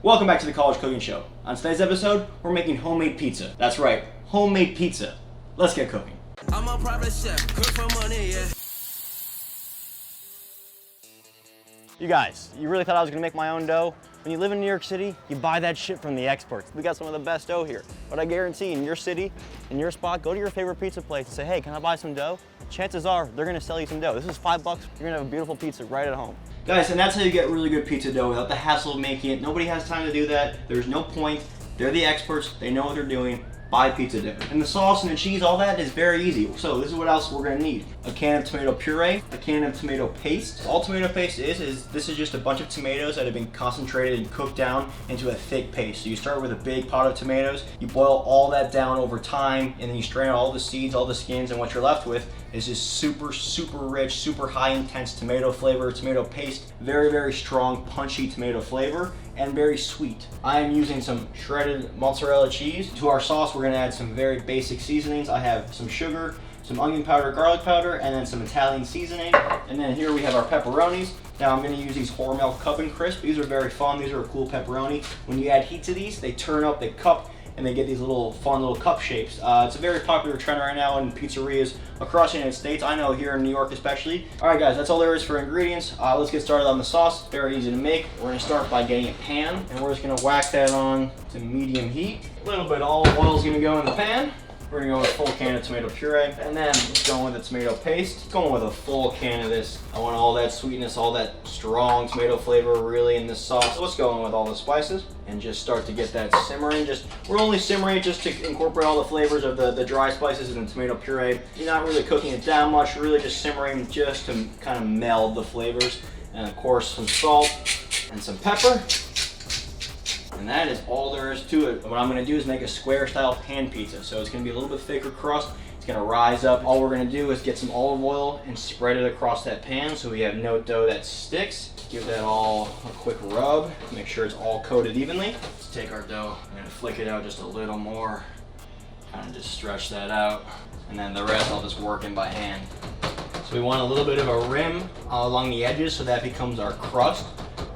Welcome back to the College Cooking Show. On today's episode, we're making homemade pizza. That's right, homemade pizza. Let's get cooking. I'm a private chef, cook for money, yeah. You guys, you really thought I was gonna make my own dough? When you live in New York City, you buy that shit from the experts. We got some of the best dough here. But I guarantee in your city, in your spot, go to your favorite pizza place and say, hey, can I buy some dough? Chances are they're gonna sell you some dough. This is $5, you're gonna have a beautiful pizza right at home. Guys, and that's how you get really good pizza dough without the hassle of making it. Nobody has time to do that. There's no point. They're the experts. They know what they're doing. Buy pizza dough. And the sauce and the cheese, all that is very easy. So this is what else we're gonna need. A can of tomato puree, a can of tomato paste. All tomato paste is this is just a bunch of tomatoes that have been concentrated and cooked down into a thick paste. So you start with a big pot of tomatoes, you boil all that down over time, and then you strain out all the seeds, all the skins, and what you're left with is just super rich, super high intense tomato flavor, tomato paste, very strong, punchy tomato flavor, and very sweet. I am using some shredded mozzarella cheese. To our sauce, we're gonna add some very basic seasonings. I have some sugar, some onion powder, garlic powder, and then some Italian seasoning. And then here we have our pepperonis. Now I'm gonna use these Hormel Cup and Crisp. These are very fun, these are a cool pepperoni. When you add heat to these, they turn up, they cup, and they get these little fun little cup shapes. It's a very popular trend right now in pizzerias across the United States. I know here in New York especially. All right guys, that's all there is for ingredients. Let's get started on the sauce. Very easy to make. We're gonna start by getting a pan, and we're just gonna whack that on to medium heat. A little bit of olive oil is gonna go in the pan. We're gonna go with a full can of tomato puree, and then going with the tomato paste. Going with a full can of this. I want all that sweetness, all that strong tomato flavor really in this sauce. So let's go in with all the spices and just start to get that simmering. We're only simmering just to incorporate all the flavors of the dry spices and the tomato puree. You're not really cooking it down much, really just simmering just to kind of meld the flavors. And of course some salt and some pepper. And that is all there is to it. What I'm gonna do is make a square style pan pizza. So it's gonna be a little bit thicker crust. It's gonna rise up. All we're gonna do is get some olive oil and spread it across that pan so we have no dough that sticks. Give that all a quick rub. Make sure it's all coated evenly. Let's take our dough. I'm gonna flick it out just a little more. Kind of just stretch that out. And then the rest I'll just work in by hand. So we want a little bit of a rim along the edges so that becomes our crust.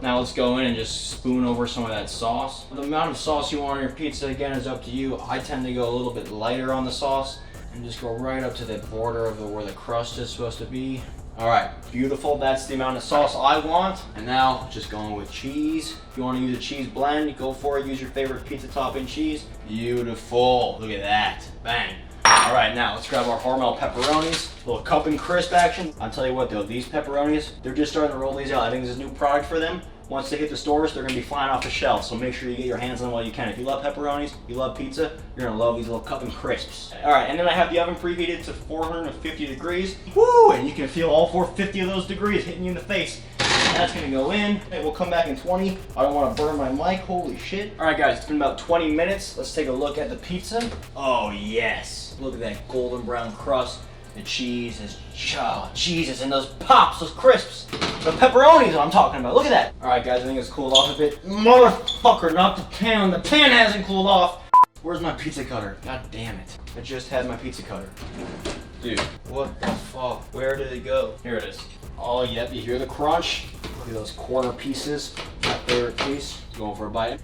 Now let's go in and just spoon over some of that sauce. The amount of sauce you want on your pizza, again, is up to you. I tend to go a little bit lighter on the sauce and just go right up to the border of where the crust is supposed to be. All right, beautiful. That's the amount of sauce I want. And now just going with cheese. If you want to use a cheese blend, go for it. Use your favorite pizza topping cheese. Beautiful. Look at that. Bang. All right, now let's grab our Hormel pepperonis. A little cup and crisp action. I'll tell you what though, these pepperonis, they're just starting to roll these out. I think this is a new product for them. Once they hit the stores, they're gonna be flying off the shelf. So make sure you get your hands on them while you can. If you love pepperonis, you love pizza, you're gonna love these little cup and crisps. All right, and then I have the oven preheated to 450 degrees. Woo, and you can feel all 450 of those degrees hitting you in the face. That's gonna go in. It will come back in 20. I don't wanna burn my mic, holy shit. All right guys, it's been about 20 minutes. Let's take a look at the pizza. Oh yes. Look at that golden brown crust. The cheese is, oh, Jesus, and those pops, those crisps. The pepperonis I'm talking about, look at that. All right guys, I think it's cooled off a bit. Motherfucker, not the pan. The pan hasn't cooled off. Where's my pizza cutter? God damn it. I just had my pizza cutter. Dude, what the fuck? Where did it go? Here it is. Oh, yep, you hear the crunch. Look at those quarter pieces. My favorite piece. Going for a bite.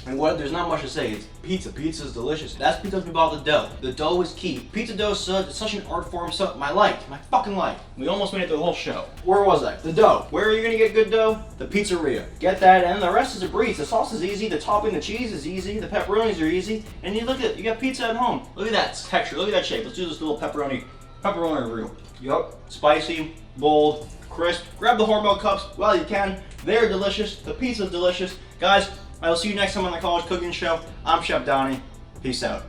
And what? There's not much to say. It's pizza. Pizza is delicious. That's because we bought the dough. The dough is key. Pizza dough is such an art form. My life. My fucking life. We almost made it through the whole show. Where was I? The dough. Where are you gonna get good dough? The pizzeria. Get that, and the rest is a breeze. The sauce is easy. The topping, the cheese is easy. The pepperonis are easy. And you look at it. You got pizza at home. Look at that texture. Look at that shape. Let's do this little pepperoni review. Yup. Spicy, bold, crisp. Grab the Hormel cups while you can. They're delicious. The pizza's delicious. Guys, I will see you next time on the College Cooking Show. I'm Chef Donnie. Peace out.